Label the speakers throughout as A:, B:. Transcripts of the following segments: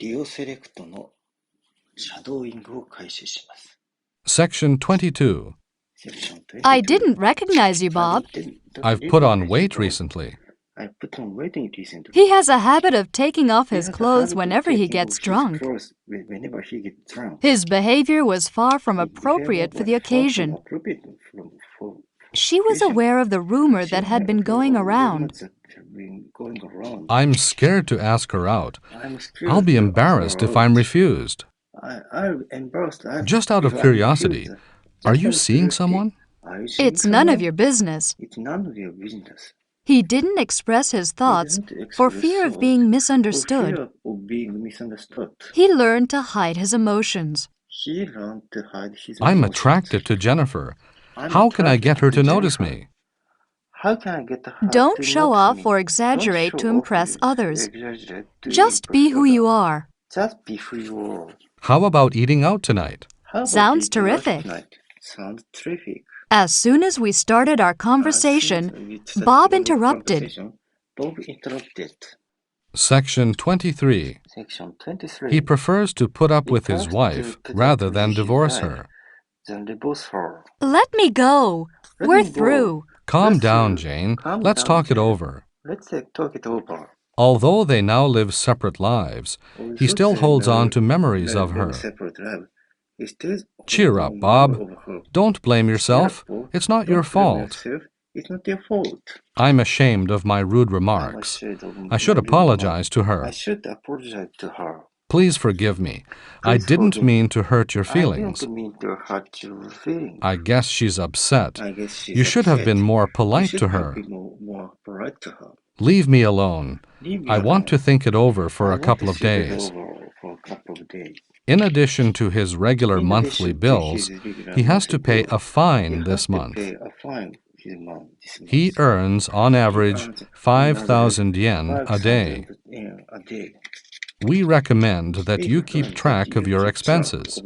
A: Duoセレクトのシャドーイングを開始します。
B: Section 22.
C: I didn't recognize you, Bob.
B: I've put on weight recently.
A: I put on weight recently.
C: He has a habit of taking off his clothes whenever he gets drunk.
A: Whenever he gets drunk.
C: His behavior was far from appropriate for the occasion. She was aware of the rumor that had been going around.
B: I'm scared to ask her out. I'll be embarrassed if I'm refused. Just out of curiosity, are you seeing someone?
C: It's none of your business. He didn't express his thoughts for fear of being misunderstood. He learned to hide his emotions.
B: I'm attracted to Jennifer. How can I get her to notice me?
C: Don't show off or exaggerate to impress others. Just be who you are.
B: How about eating out tonight?
C: Sounds terrific. As soon as we started our conversation, Bob interrupted.
B: Section 23. He prefers to put up with his wife rather than divorce her.
C: Let me go. We're through.
B: Calm down, Jane. Let's talk it over. Although they now live separate lives, he still holds on to memories of her. Cheer up, Bob. Don't blame yourself. It's not your fault. I'm ashamed of my rude remarks. I should apologize to her. Please forgive me. I didn't mean to hurt your feelings. I guess she's upset. You should have been more polite to her. Leave me alone. I want to think it over for a couple of days. In addition to his regular monthly bills, he has to pay a fine this month. He earns, on average, 5,000 yen a day. We recommend that you keep track of your expenses.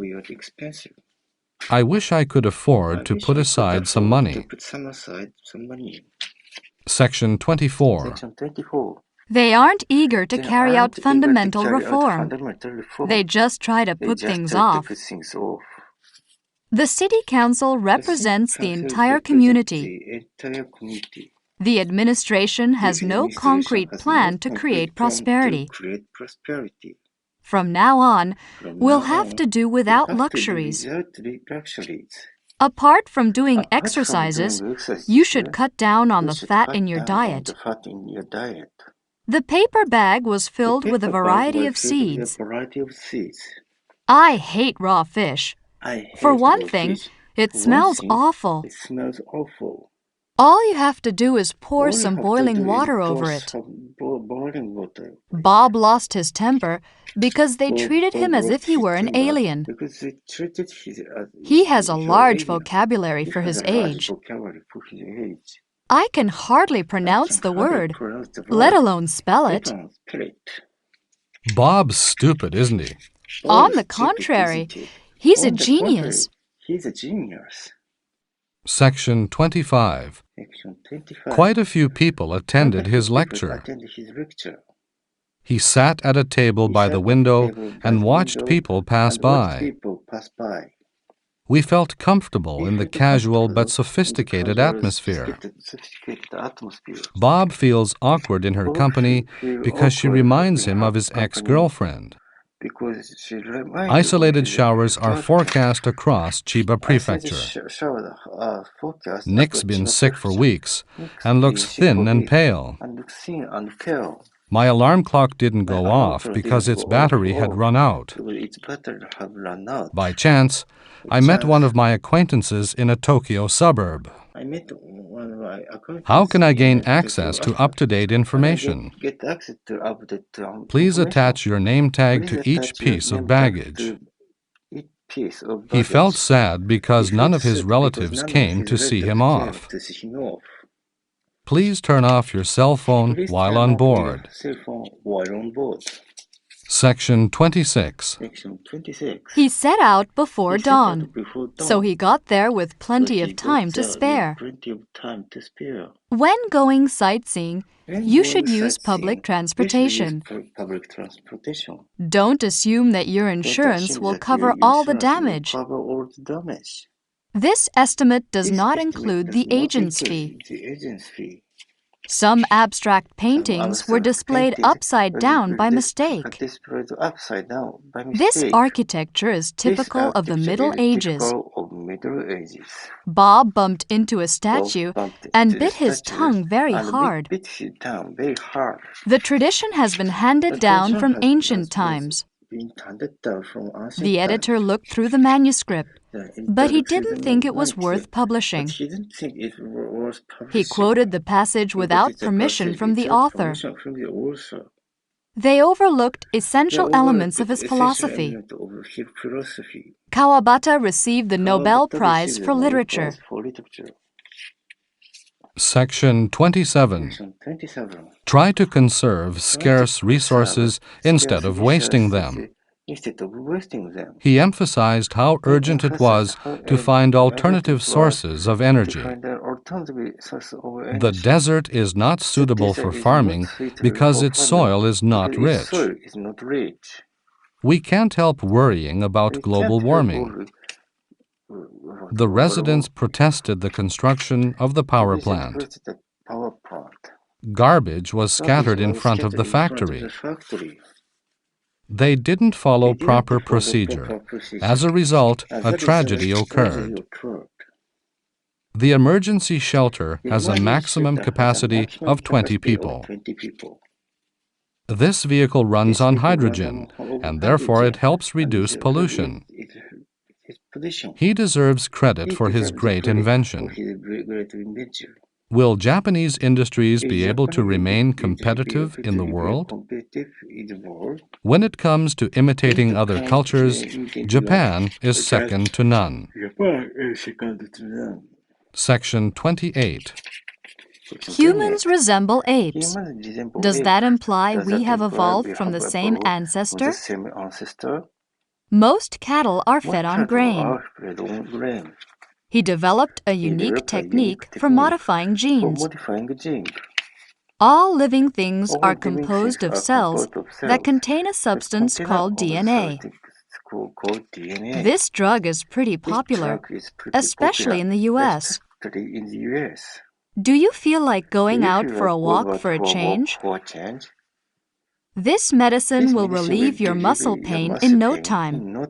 B: I wish I could afford to put aside some money. Section 24.
C: They aren't eager to carry out fundamental reform. They just try to put things off. The city council represents the entire community. The administration has no concrete plan to create prosperity. From now on, we'll have to do without luxuries. Apart from doing exercises, you should cut down on the fat in your diet. The paper bag was filled with a variety of seeds. I hate raw fish. For one thing, it smells awful. All you have to do is pour some boiling water over it. Bob lost his temper because they treated him as if he were an alien. He has a large vocabulary for his age. I can hardly pronounce the word, let alone spell it.
B: Bob's stupid, isn't he?
C: On the contrary, he's a genius.
B: Section 25. Quite a few people attended his lecture. He sat at a table by the window and watched people pass by. We felt comfortable in the casual but sophisticated atmosphere. Bob feels awkward in her company because she reminds him of his ex-girlfriend. Isolated showers are forecast across Chiba Prefecture. Nick's been sick for weeks and looks thin and pale. My alarm clock didn't go off because its battery had run out. By chance, I met one of my acquaintances in a Tokyo suburb. How can I gain access to up-to-date information? Please attach your name tag to each piece of baggage. He felt sad because none of his relatives came to see him off. Please turn off your cell phone while on board. Section 26.
C: He set out before dawn, so he got there with plenty of time to spare. When going sightseeing, you should use public transportation. Don't assume that your insurance will cover all the damage. This estimate does not include the agent's fee. Some abstract paintings were displayed upside down by mistake. This architecture is typical of the Middle Ages. Bob bumped into a statue and bit his tongue very hard. The tradition has been handed down from ancient times. The editor looked through the manuscript, but he didn't think it was worth publishing. He quoted the passage without permission from the author. They overlooked essential elements of his philosophy. Kawabata received the Nobel Prize for Literature.
B: Section 27. Try to conserve scarce resources instead of wasting them. He emphasized how urgent it was to find alternative sources of energy. The desert is not suitable for farming because its soil is not rich. We can't help worrying about global warming. The residents protested the construction of the power plant. Garbage was scattered in front of the factory. They didn't follow proper procedure. As a result, a tragedy occurred. The emergency shelter has a maximum capacity of 20 people. This vehicle runs on hydrogen, and therefore it helps reduce pollution. He deserves credit for his great invention. Will Japanese industries be able to remain competitive in the world? When it comes to imitating other cultures, Japan is second to none. Section 28.
C: Humans resemble apes. Does that imply we have evolved from the same ancestor? Most cattle are fed on grain. He developed a unique technique for modifying genes. All living things are composed of cells that contain a substance called DNA. This drug is pretty popular, especially in the US. Do you feel like going out for a walk for a change? This medicine will relieve your muscle pain in no time.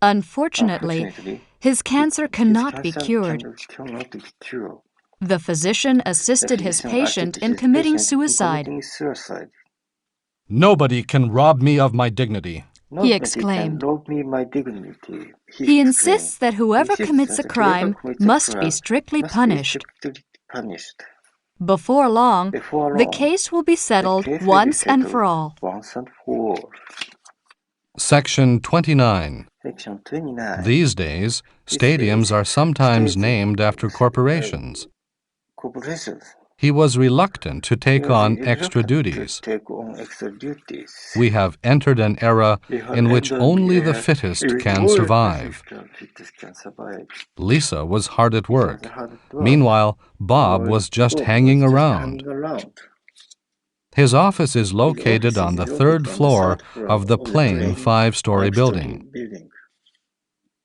C: Unfortunately, his cancer cannot be cured. The physician assisted his patient in committing suicide.
B: "Nobody can rob me of my dignity,"
C: he exclaimed. He insists that whoever commits a crime must be strictly punished. Before long, the case will be settled once and for all.
B: Section 29. These days, stadiums are sometimes named after corporations. He was reluctant to take on extra duties. We have entered an era in which only the fittest can survive. Lisa was hard at work. Meanwhile, Bob was just hanging around. His office is located on the third floor of the plain 5-story building.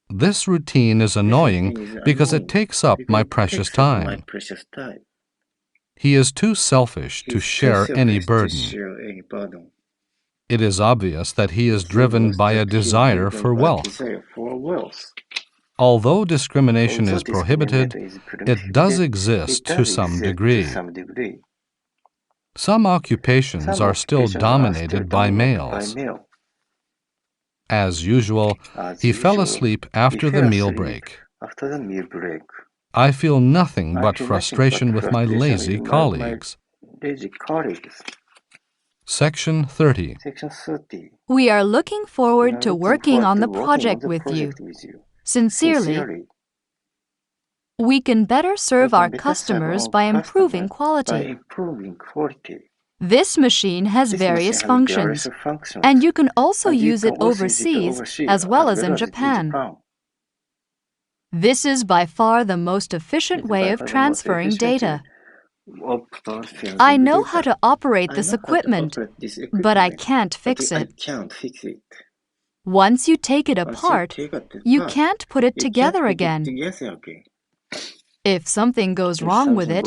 B: This routine is annoying because it takes up my precious time. He is too selfish to share any burden. It is obvious that he is driven by a desire for wealth. Although discrimination is prohibited, it does exist to some degree. Some occupations are still dominated by males. As usual, he fell asleep after the meal break. I feel nothing but frustration with my lazy colleagues. Section 30.
C: We are looking forward to working on the project with you. Sincerely. We can better serve our customers by improving quality. This machine has various functions, and you can also use it overseas as well as in Japan. This is by far the most efficient way of transferring data. I know how to operate this equipment, but I can't fix it. Once you take it apart, you can't put it together again. If something goes wrong with it,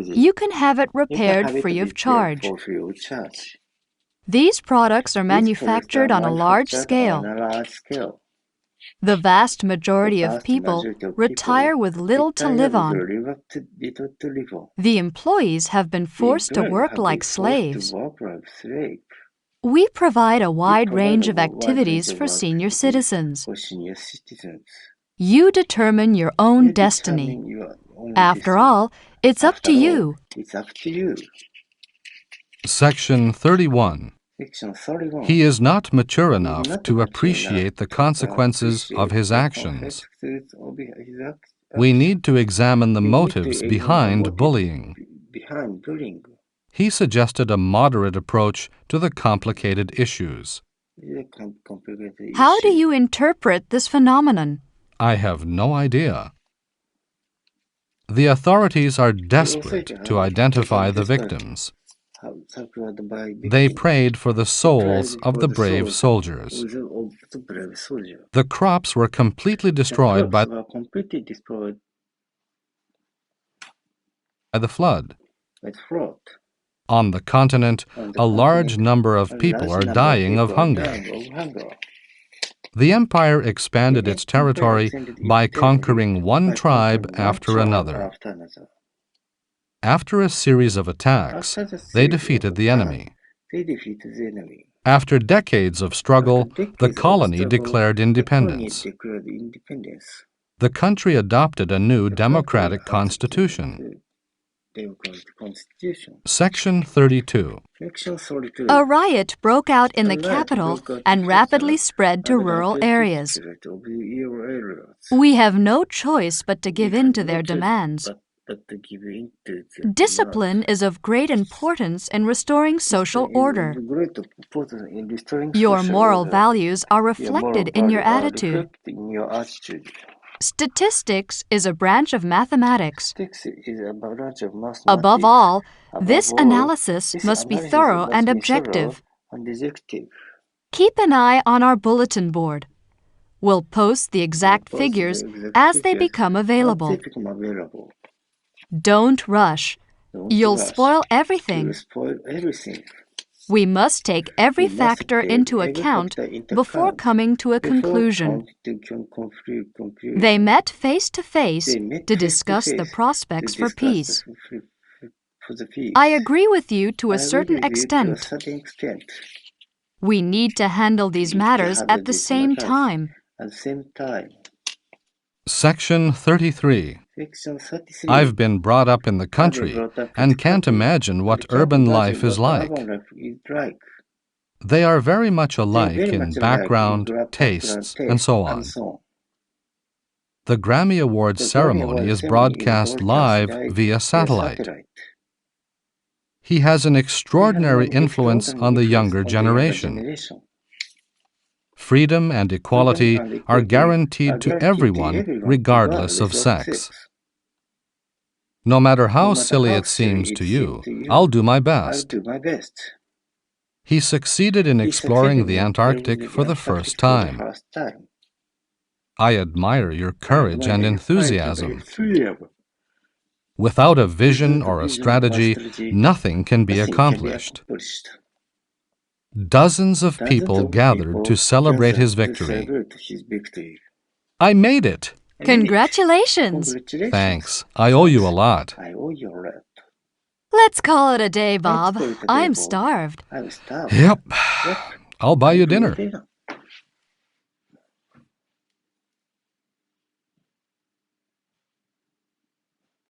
C: you can have it repaired free of charge. These products are manufactured on a large scale. The vast majority of people retire with little to live on. The employees have been forced to work like slaves. We provide a wide range of activities for senior citizens. You determine your own destiny. After all, it's up to you.
B: Section 31. He is not mature enough to appreciate the consequences of his actions. We need to examine the motives behind bullying. He suggested a moderate approach to the complicated issues.
C: How do you interpret this phenomenon?
B: I have no idea. The authorities are desperate to identify the victims. They prayed for the souls of the brave soldiers. The crops were completely destroyed by the flood. On the continent, a large number of people are dying of hunger. The empire expanded its territory by conquering one tribe after another. After a series of attacks, they defeated the enemy. After decades of struggle, the colony declared independence. The country adopted a new democratic constitution. Section 32.
C: A riot broke out in the capital and rapidly spread to rural areas. We have no choice but to give in to their demands. Discipline is of great importance in restoring social order. Your moral values are reflected in your attitude. Statistics is a branch of mathematics. Above all, this analysis must be thorough and objective. Keep an eye on our bulletin board. We'll post the exact figures as they become available. Don't rush. You'll spoil everything. We must take every factor into account before coming to a conclusion. They met face to face to discuss the prospects for peace. I agree with you to a certain extent. We need to handle these matters at the same time.
B: Section 33. I've been brought up in the country and can't imagine what urban life is like. They are very much alike in background, tastes, and so on. The Grammy Awards ceremony is broadcast live via satellite. He has an extraordinary influence on the younger generation. Freedom and equality are guaranteed to everyone regardless of sex. No matter how silly it seems to you, I'll do my best. He succeeded in exploring the Antarctic for the first time. I admire your courage and enthusiasm. Without a vision or a strategy, nothing can be accomplished. Dozens of people gathered to celebrate his victory. I made it!
C: Congratulations!
B: Thanks. I owe you a lot.
C: Let's call it a day, Bob. I'm starved.
B: Yep. I'll buy you dinner.